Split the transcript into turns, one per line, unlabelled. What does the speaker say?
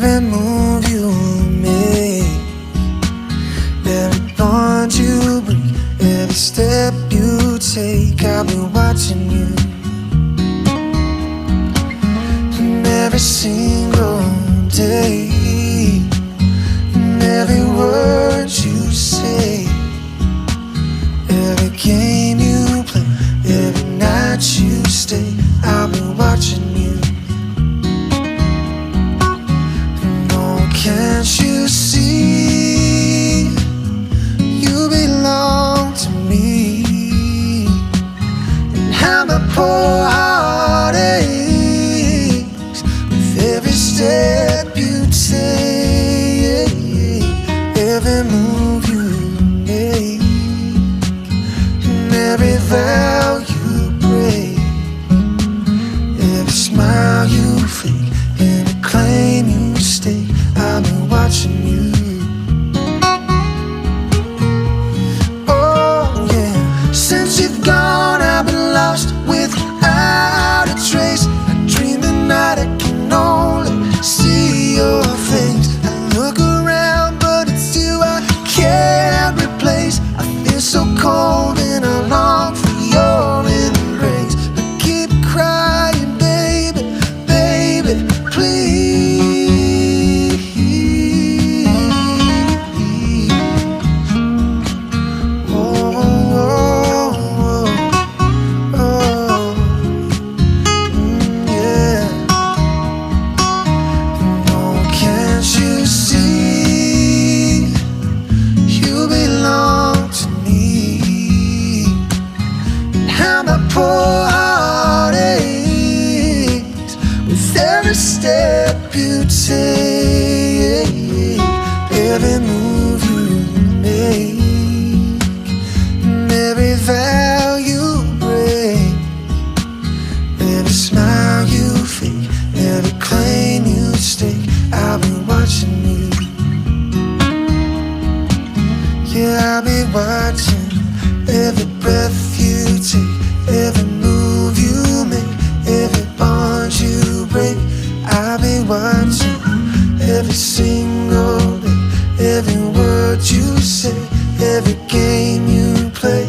every move you make, every bond you break, every step you take. I'll be watching you. And every single day, and every word you say, every game you play, every night you stay, I'll be watching you. Can't you see, you belong to me, and how my poor heart aches with every step you take, every move you make, and every vow you break, every smile you fake, every claim you stake. I've been watching you. Oh yeah, since you've gone I've been lost without a trace. I dream the night I can only see your face. I look around but it's you I can't replace. I feel so cold and I long for your embrace. But keep crying baby, baby, please. Poor heart aches with every step you take, every move you make, and every vow you break, every smile you fake, every claim you stake. I'll be watching you. Yeah, I'll be watching every breath you take, every move you make, every bond you break. I'll be watching every single day, every word you say, every game you play.